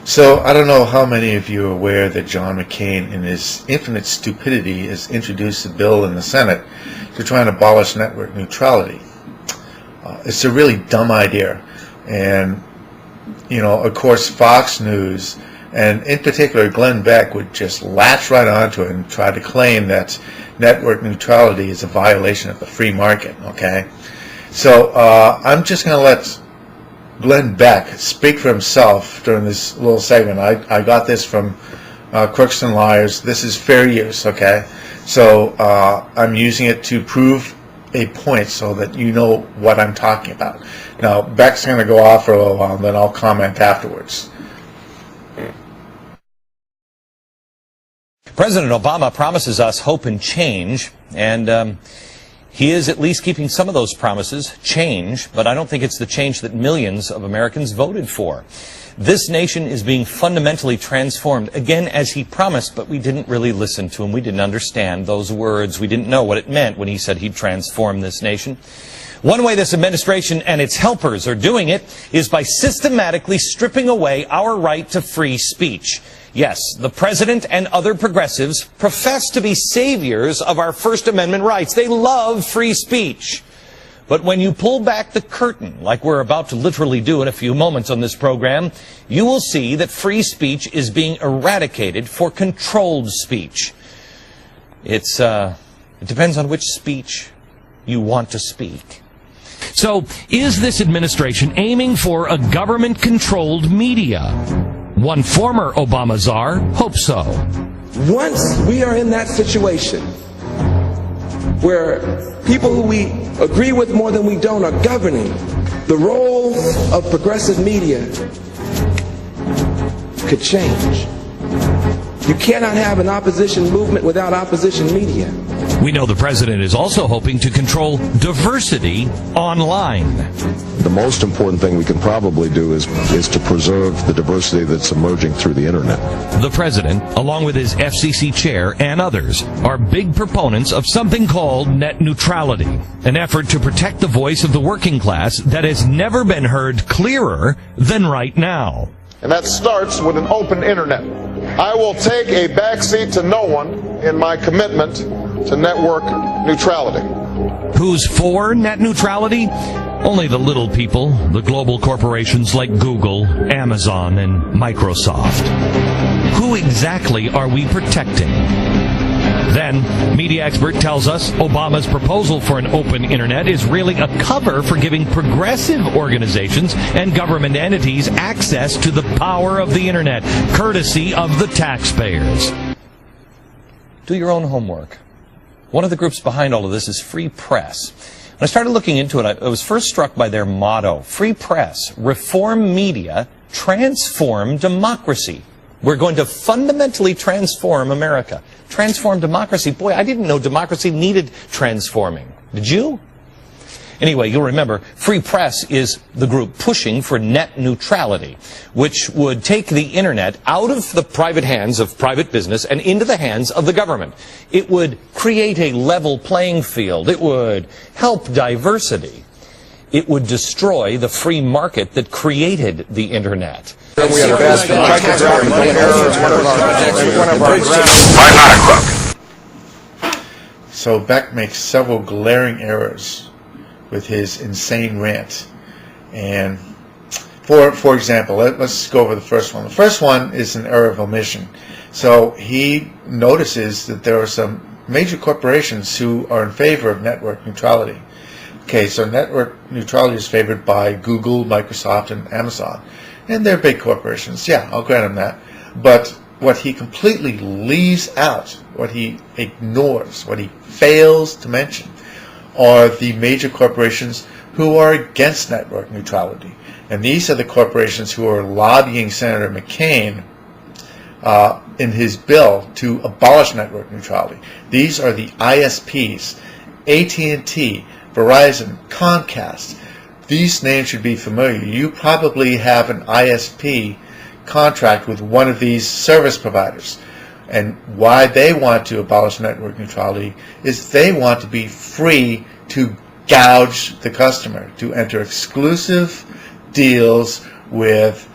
So I don't know how many of you are aware that John McCain, in his infinite stupidity, has introduced a bill in the Senate to try and abolish network neutrality. It's a really dumb idea. And, you know, of course, Fox News, and in particular Glenn Beck, would just latch right onto it and try to claim that network neutrality is a violation of the free market, okay? So I'm just going to let Glenn Beck speak for himself during this little segment. I got this from Crooks and Liars. This is fair use, okay? So I'm using it to prove a point so that you know what I'm talking about. Now, Beck's going to go off for a little while, and then I'll comment afterwards. President Obama promises us hope and change, and he is at least keeping some of those promises, change, but I don't think it's the change that millions of Americans voted for. This nation is being fundamentally transformed, again, as he promised, but we didn't really listen to him. We didn't understand those words. We didn't know what it meant when he said he'd transform this nation. One way this administration and its helpers are doing it is by systematically stripping away our right to free speech. Yes, the president and other progressives profess to be saviors of our First Amendment rights. They love free speech. But when you pull back the curtain, like we're about to literally do in a few moments on this program, you will see that free speech is being eradicated for controlled speech. It depends on which speech you want to speak. So, is this administration aiming for a government-controlled media? One former Obama czar hopes so. Once we are in that situation where people who we agree with more than we don't are governing, the role of progressive media could change. You cannot have an opposition movement without opposition media. We know the president is also hoping to control diversity online. The most important thing we can probably do is to preserve the diversity that's emerging through the internet. The president, along with his FCC chair and others, are big proponents of something called net neutrality, an effort to protect the voice of the working class that has never been heard clearer than right now. And that starts with an open internet. I will take a backseat to no one in my commitment to network neutrality. Who's for net neutrality? Only the little people, the global corporations like Google, Amazon, and Microsoft. Who exactly are we protecting? Then, media expert tells us Obama's proposal for an open internet is really a cover for giving progressive organizations and government entities access to the power of the internet, courtesy of the taxpayers. Do your own homework. One of the groups behind all of this is Free Press. When I started looking into it, I was first struck by their motto, Free Press, reform media, transform democracy. We're going to fundamentally transform America. Transform democracy. Boy, I didn't know democracy needed transforming. Did you? Anyway, you'll remember, Free Press is the group pushing for net neutrality, which would take the internet out of the private hands of private business and into the hands of the government. It would create a level playing field. It would help diversity. It would destroy the free market that created the internet. We have vast typographical errors. I'm not a crook. So Beck makes several glaring errors with his insane rant. And for example, let's go over the first one. The first one is an error of omission. So he notices that there are some major corporations who are in favor of network neutrality. Okay, so network neutrality is favored by Google, Microsoft, and Amazon. And they're big corporations. Yeah, I'll grant him that. But what he completely leaves out, what he ignores, what he fails to mention, are the major corporations who are against network neutrality. And these are the corporations who are lobbying Senator McCain in his bill to abolish network neutrality. These are the ISPs, AT&T, Verizon, Comcast. These names should be familiar. You probably have an ISP contract with one of these service providers. And why they want to abolish network neutrality is they want to be free to gouge the customer, to enter exclusive deals with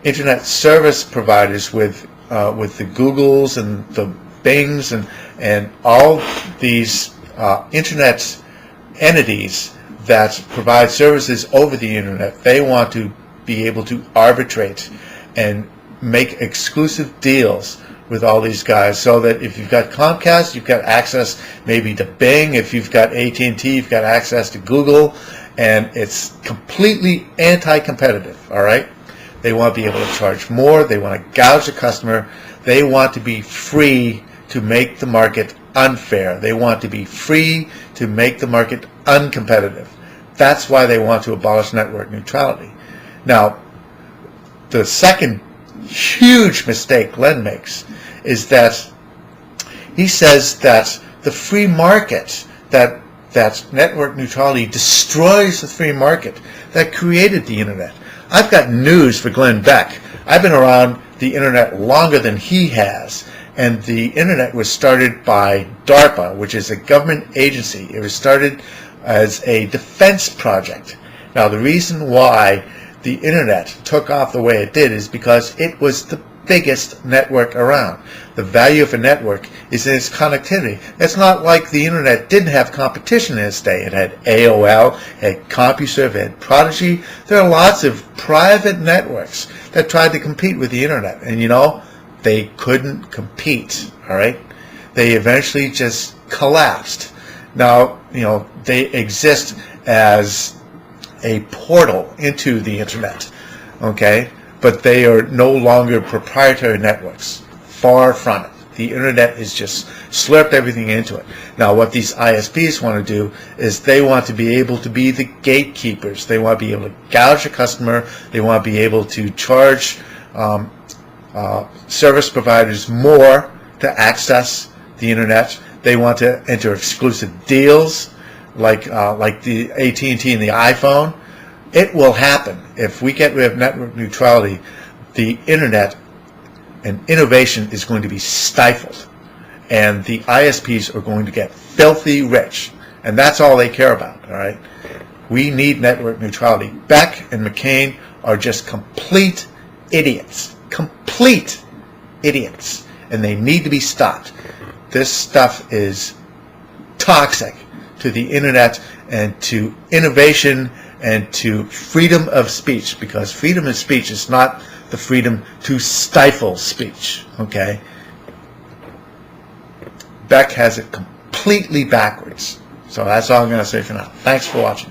internet service providers with the Googles and the Bings and all these internet entities that provide services over the internet. They want to be able to arbitrate and make exclusive deals with all these guys, so that if you've got Comcast, you've got access maybe to Bing. If you've got AT&T, you've got access to Google, and it's completely anti-competitive. All right, they want to be able to charge more. They want to gouge the customer. They want to be free to make the market unfair. They want to be free to make the market uncompetitive. That's why they want to abolish network neutrality. Now, the second huge mistake Glenn makes is that he says that the free market, that network neutrality destroys the free market that created the internet. I've got news for Glenn Beck. I've been around the internet longer than he has, and the internet was started by DARPA, which is a government agency. It was started as a defense project. Now, the reason why the internet took off the way it did is because it was the biggest network around. The value of a network is in its connectivity. It's not like the internet didn't have competition in its day. It had AOL, it had CompuServe, it had Prodigy. There are lots of private networks that tried to compete with the internet, and you know, they couldn't compete. All right, they eventually just collapsed. Now, you know, they exist as a portal into the internet, okay? But they are no longer proprietary networks. Far from it. The internet is just slurped everything into it. Now, what these ISPs want to do is they want to be able to be the gatekeepers. They want to be able to gouge a customer. They want to be able to charge service providers more to access the internet. They want to enter exclusive deals like the AT&T and the iPhone. It will happen. If we get rid of network neutrality, the internet and innovation is going to be stifled, and the ISPs are going to get filthy rich, and that's all they care about. All right, we need network neutrality. Beck and McCain are just complete idiots, and they need to be stopped. This stuff is toxic to the internet and to innovation and to freedom of speech, because freedom of speech is not the freedom to stifle speech, okay? Beck has it completely backwards. So that's all I'm going to say for now. Thanks for watching.